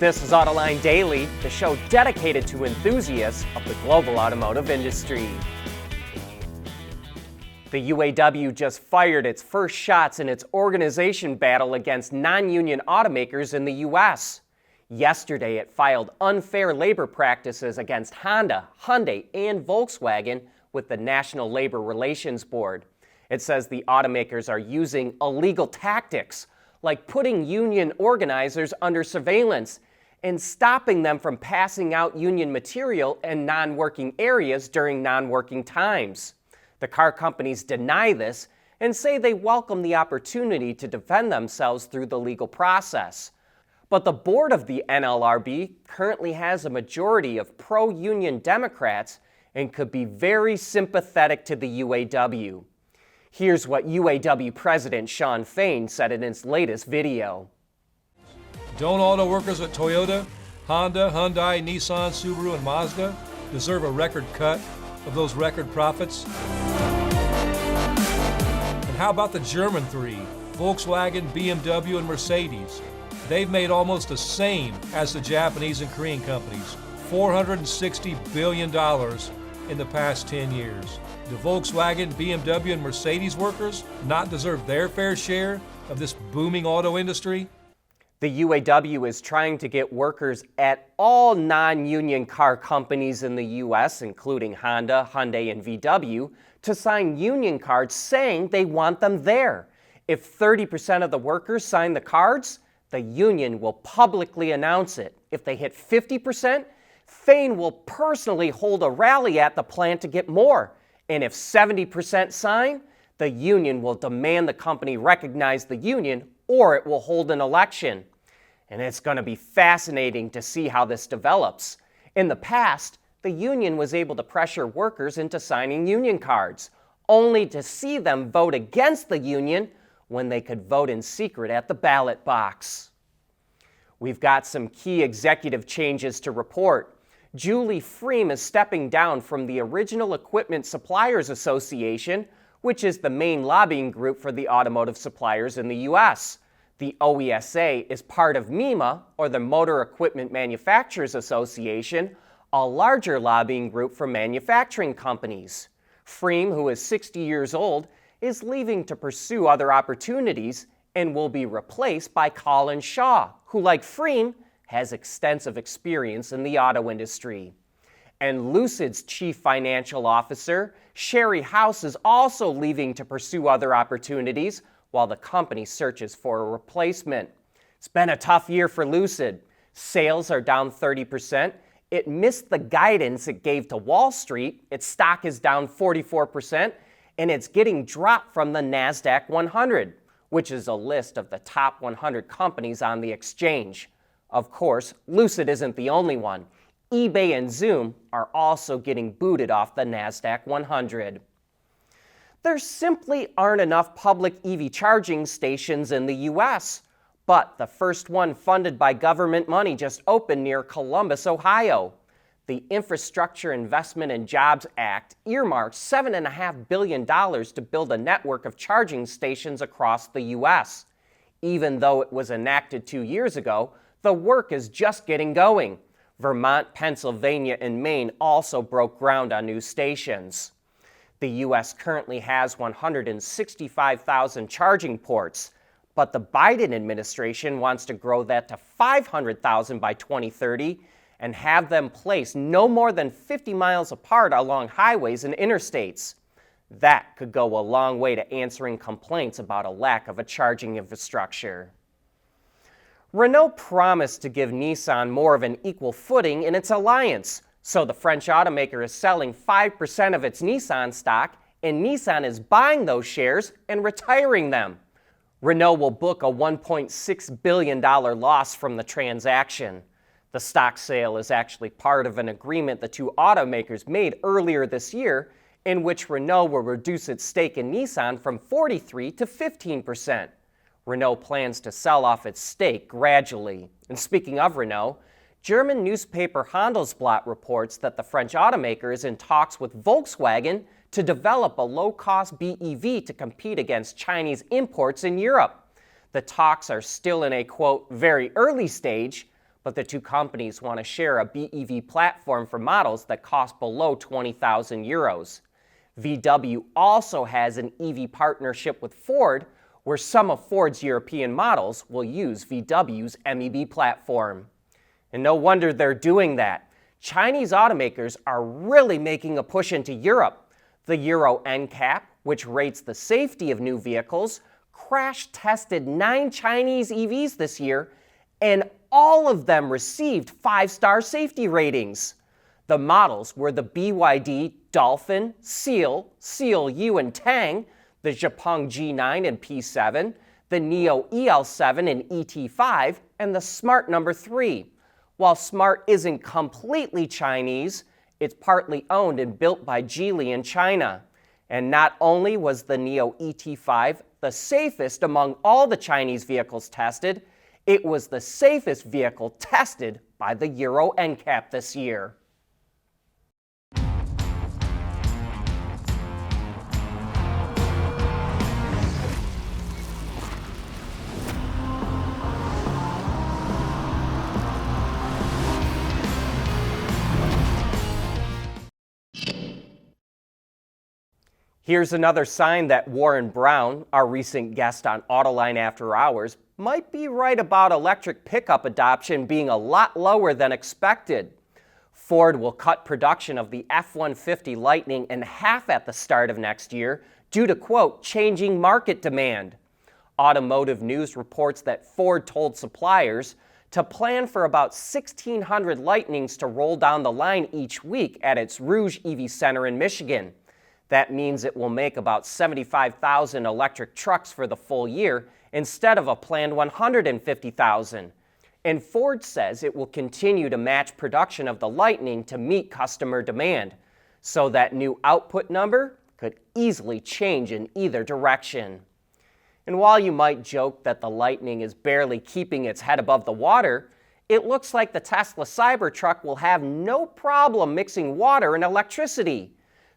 This is Autoline Daily, the show dedicated to enthusiasts of the global automotive industry. The UAW just fired its first shots in its organization battle against non-union automakers in the U.S. Yesterday, it filed unfair labor practices against Honda, Hyundai, and Volkswagen with the National Labor Relations Board. It says the automakers are using illegal tactics, like putting union organizers under surveillance and stopping them from passing out union material in non-working areas during non-working times. The car companies deny this and say they welcome the opportunity to defend themselves through the legal process. But the board of the NLRB currently has a majority of pro-union Democrats and could be very sympathetic to the UAW. Here's what UAW President Shawn Fain said in his latest video. Don't auto workers at Toyota, Honda, Hyundai, Nissan, Subaru, and Mazda deserve a record cut of those record profits? And how about the German three, Volkswagen, BMW, and Mercedes? They've made almost the same as the Japanese and Korean companies, $460 billion in the past 10 years. Do Volkswagen, BMW, and Mercedes workers not deserve their fair share of this booming auto industry? The UAW is trying to get workers at all non-union car companies in the U.S., including Honda, Hyundai, and VW, to sign union cards saying they want them there. If 30% of the workers sign the cards, the union will publicly announce it. If they hit 50%, Fain will personally hold a rally at the plant to get more. And if 70% sign, the union will demand the company recognize the union or it will hold an election. And it's going to be fascinating to see how this develops. In the past, the union was able to pressure workers into signing union cards, only to see them vote against the union when they could vote in secret at the ballot box. We've got some key executive changes to report. Julie Fream is stepping down from the Original Equipment Suppliers Association, which is the main lobbying group for the automotive suppliers in the U.S. The OESA is part of MEMA, or the Motor Equipment Manufacturers Association, a larger lobbying group for manufacturing companies. Fream, who is 60 years old, is leaving to pursue other opportunities and will be replaced by Colin Shaw, who, like Fream, has extensive experience in the auto industry. And Lucid's chief financial officer, Sherry House, is also leaving to pursue other opportunities while the company searches for a replacement. It's been a tough year for Lucid. Sales are down 30%. It missed the guidance it gave to Wall Street. Its stock is down 44%, and it's getting dropped from the NASDAQ 100, which is a list of the top 100 companies on the exchange. Of course, Lucid isn't the only one. eBay and Zoom are also getting booted off the NASDAQ 100. There simply aren't enough public EV charging stations in the U.S., but the first one funded by government money just opened near Columbus, Ohio. The Infrastructure Investment and Jobs Act earmarked $7.5 billion to build a network of charging stations across the U.S. Even though it was enacted 2 years ago, the work is just getting going. Vermont, Pennsylvania, and Maine also broke ground on new stations. The U.S. currently has 165,000 charging ports, but the Biden administration wants to grow that to 500,000 by 2030 and have them placed no more than 50 miles apart along highways and interstates. That could go a long way to answering complaints about a lack of a charging infrastructure. Renault promised to give Nissan more of an equal footing in its alliance, so the French automaker is selling 5% of its Nissan stock, and Nissan is buying those shares and retiring them. Renault will book a $1.6 billion loss from the transaction. The stock sale is actually part of an agreement the two automakers made earlier this year, in which Renault will reduce its stake in Nissan from 43% to 15%. Renault plans to sell off its stake gradually. And speaking of Renault, German newspaper Handelsblatt reports that the French automaker is in talks with Volkswagen to develop a low-cost BEV to compete against Chinese imports in Europe. The talks are still in a, quote, very early stage, but the two companies want to share a BEV platform for models that cost below 20,000 euros. VW also has an EV partnership with Ford, where some of Ford's European models will use VW's MEB platform. And no wonder they're doing that. Chinese automakers are really making a push into Europe. The Euro NCAP, which rates the safety of new vehicles, crash-tested 9 Chinese EVs this year, and all of them received 5-star safety ratings. The models were the BYD Dolphin, Seal, Seal U and Tang, the Zhepeng G9 and P7, the Neo EL7 and ET5, and the Smart No. 3. While Smart isn't completely Chinese, it's partly owned and built by Geely in China. And not only was the Neo ET5 the safest among all the Chinese vehicles tested, it was the safest vehicle tested by the Euro NCAP this year. Here's another sign that Warren Brown, our recent guest on Autoline After Hours, might be right about electric pickup adoption being a lot lower than expected. Ford will cut production of the F-150 Lightning in half at the start of next year due to, quote, changing market demand. Automotive News reports that Ford told suppliers to plan for about 1,600 Lightnings to roll down the line each week at its Rouge EV Center in Michigan. That means it will make about 75,000 electric trucks for the full year instead of a planned 150,000. And Ford says it will continue to match production of the Lightning to meet customer demand, so that new output number could easily change in either direction. And while you might joke that the Lightning is barely keeping its head above the water, it looks like the Tesla Cybertruck will have no problem mixing water and electricity.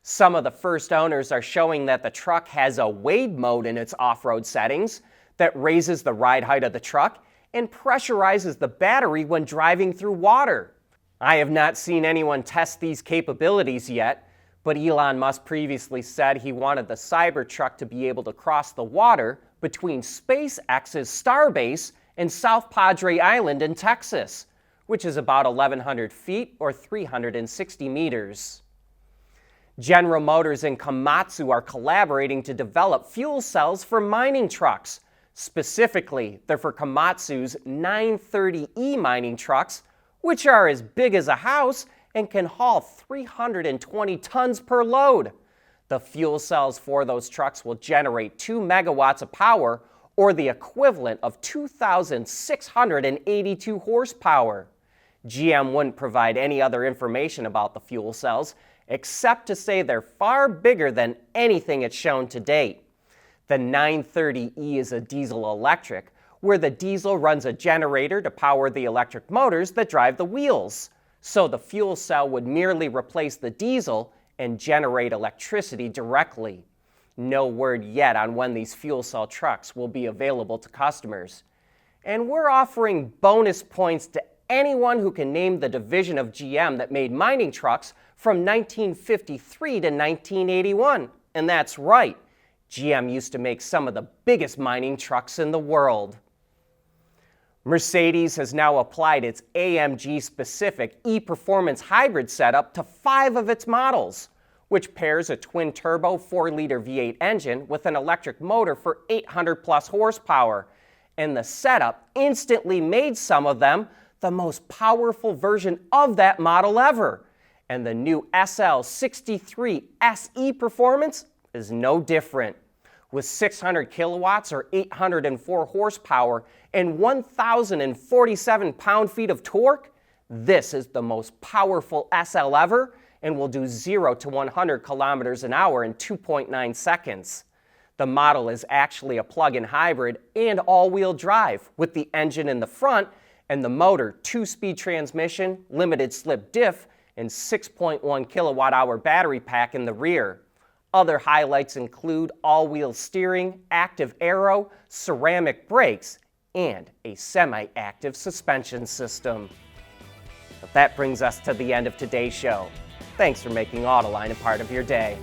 Some of the first owners are showing that the truck has a Wade mode in its off-road settings that raises the ride height of the truck and pressurizes the battery when driving through water. I have not seen anyone test these capabilities yet, but Elon Musk previously said he wanted the Cybertruck to be able to cross the water between SpaceX's Starbase and South Padre Island in Texas, which is about 1,100 feet or 360 meters. General Motors and Komatsu are collaborating to develop fuel cells for mining trucks. Specifically, they're for Komatsu's 930E mining trucks, which are as big as a house and can haul 320 tons per load. The fuel cells for those trucks will generate 2 megawatts of power, or the equivalent of 2,682 horsepower. GM wouldn't provide any other information about the fuel cells, except to say they're far bigger than anything it's shown to date. The 930E is a diesel-electric, where the diesel runs a generator to power the electric motors that drive the wheels. So the fuel cell would merely replace the diesel and generate electricity directly. No word yet on when these fuel cell trucks will be available to customers. And we're offering bonus points to anyone who can name the division of GM that made mining trucks from 1953 to 1981. And that's right, GM used to make some of the biggest mining trucks in the world. Mercedes has now applied its AMG-specific e-Performance hybrid setup to 5 of its models, which pairs a twin-turbo 4-liter V8 engine with an electric motor for 800-plus horsepower. And the setup instantly made some of them the most powerful version of that model ever. And the new SL63 SE Performance is no different. With 600 kilowatts or 804 horsepower and 1,047 pound-feet of torque, this is the most powerful SL ever and will do 0 to 100 kilometers an hour in 2.9 seconds. The model is actually a plug-in hybrid and all-wheel drive, with the engine in the front and the motor 2-speed transmission, limited slip diff, and 6.1 kilowatt-hour battery pack in the rear. Other highlights include all-wheel steering, active aero, ceramic brakes, and a semi-active suspension system. But that brings us to the end of today's show. Thanks for making Autoline a part of your day.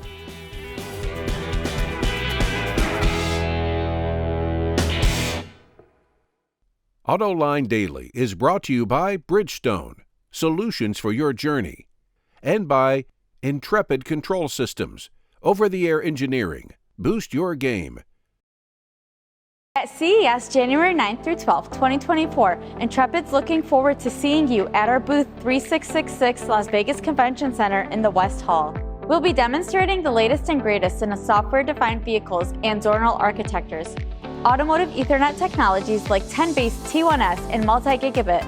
Autoline Daily is brought to you by Bridgestone, solutions for your journey, and by Intrepid Control Systems, over-the-air engineering. Boost your game. At CES January 9th through 12th, 2024, Intrepid's looking forward to seeing you at our booth 3666 Las Vegas Convention Center in the West Hall. We'll be demonstrating the latest and greatest in software-defined vehicles and zonal architectures, automotive Ethernet technologies like 10-base T1S and multi-gigabit.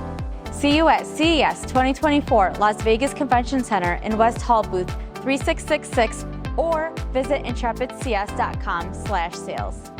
See you at CES 2024 Las Vegas Convention Center in West Hall booth 3666 or visit intrepidcs.com/sales.